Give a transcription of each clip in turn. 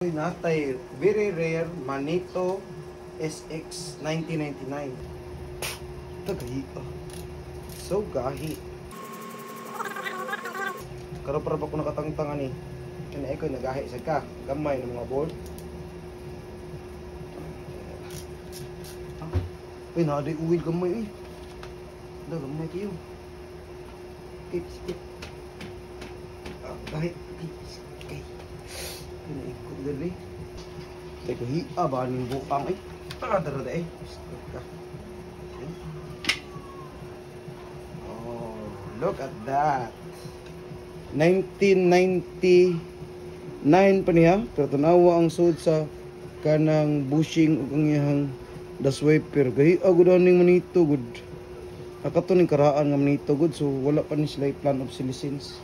Natay very rare Manito SX 1999. Tagahi ka. So gahi. Karo para ba ko nakatangtangan ni. Kani ay ko nagahi sa ka. Gamay ng mga board. Uy, naaday uwid gamay eh. Da gamay kayo. Skip. Gahi. Okay. Ikot dali. Dahil ko hiya ba ng bukang eh. Darada eh. Oh, look at that. 1999 pa niya. Pero tanawa ang sud sa kanang bushing ug ang iyang das wiper. Gahi agud ning Manito good. Nakato ning karaan nga Manito good, so wala pa ni sila plan of license.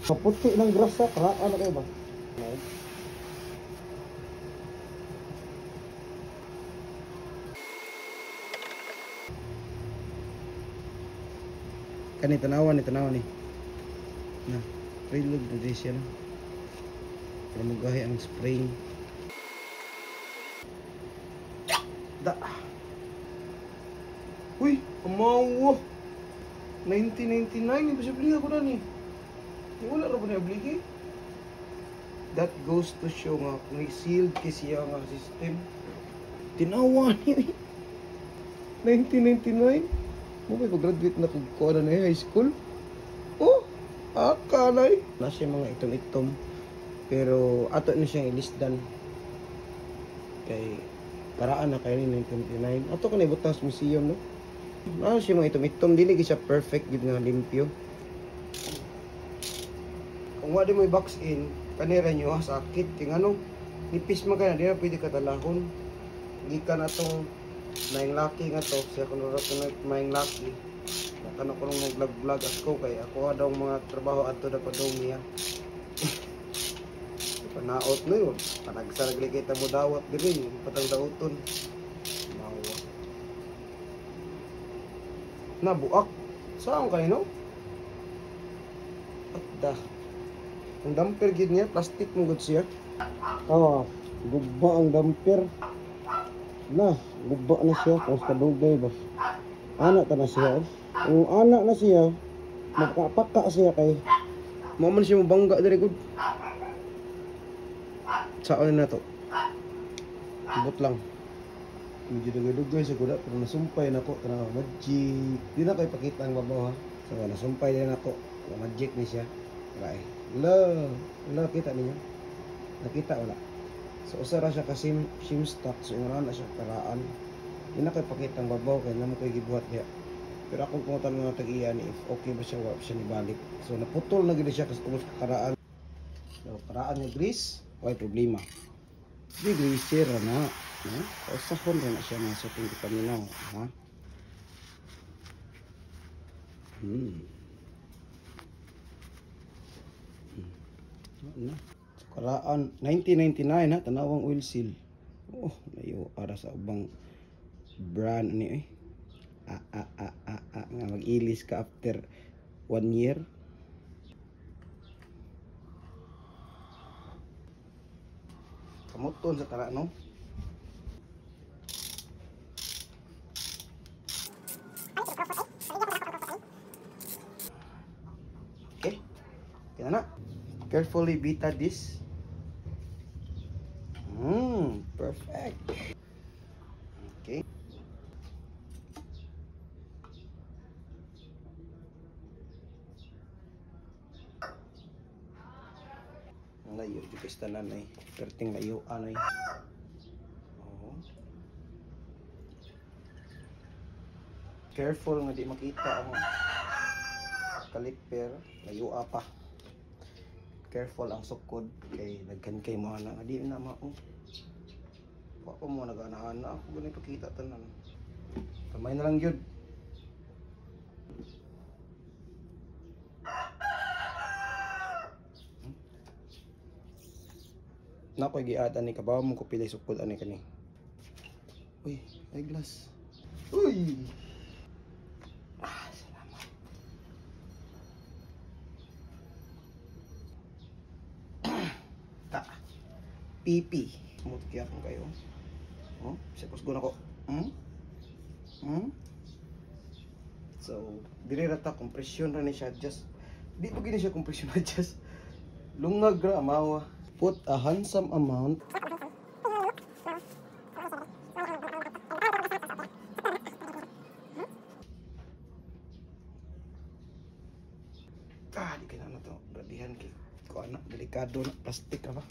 Kaputi ng grasa, karaan na kayo ba? Kani tanawan ni. Na, preload na din siya. Para magahi ang spring. Da. Uy, amaw. 1999, iba siya bili ako na ni. Wala ra ba na obligi? That goes to show nga kung sealed kasi ang system. Tinawa niya. 1999. Mo ba graduate na kung kuha na high school? Oh, akalay. Nasa mga itom-itom. Pero ato na siyang ilisdan. Kay paraan na kayo ni 1999. Ato ka na ibutang sa museum, no? Nasa mga itom-itom. Dili siya perfect, gid nga limpyo. Kung wala mo i-box in, kanira nyo sakit. Kaya ano, nipis man ka na, di na pwede katalahon. Gikan na itong maing laki nga to, siya kung naroon na maing laki. Nakano ko nung mag-vlog ako, kaya ako daw mga trabaho ato na pa daw niya. Panaot na yun. Panagsaragli kita mo dawat din yun, patang dauton. Mawa. Nabuak. Saan kanino? At dah. Ang damper gid niya, plastic mo gud siya. Gugba ang damper. Gugba na siya, tapos kadugay ba. Anak ta na siya. Kung anak na siya, magkapaka siya kay maman siya mabangga diri gud. Saan na to? Ibot lang. Medyo dugay-dugay sa kuda, pero nasumpay na ko. Tanaw, magic. Di na kayo pakita ang babaw ha. So, nasumpay din ako. Magic ni siya. Right. Wala kita niyo. Nakita wala. So usara siya kasi sim stock, so wala na siya karaan. Hindi na kayo pakita ang babaw kaya naman kayo gibuhat niya. Pero akong pungutan mga tag-iya ni if okay ba siya, wala siya nibalik. So naputol na gina siya kasi kung karaan. So karaan niya grease, wala problema. Di greaser na. Usahon rin na siya mga suting kaminaw. Ha? Na. Karaan 1999 ha, tanawang oil seal. Oh, layo ara sa ubang brand ni eh. Nga mag-ilis ka after 1 year. Kamuton sa tara no. Okay. Kaya na. Carefully bita this. Perfect. Okay. Layo di pistanan ay perting layo anay. Oh. Careful nga di makita ang kaliper, layo pa. Careful ang sukod kay daghan kay mo ana di na mao. Wa ko mo nagana-ana ako gani pakita tanan. Kamay na lang gyud. Na ko giada ni kabaw mo ko pili sukod ani kani. Uy, ay glass. Uy. Salamat. pipi. Smooth kaya kung kayo. Oh, suppose ko na ko. So, dili ra ta compression ra ni siya adjust. Di po gini siya compression adjust. Lungag ra amawa. Put a handsome amount. Di kaya na to. Radihan kay ko anak delikado na plastic ra ba.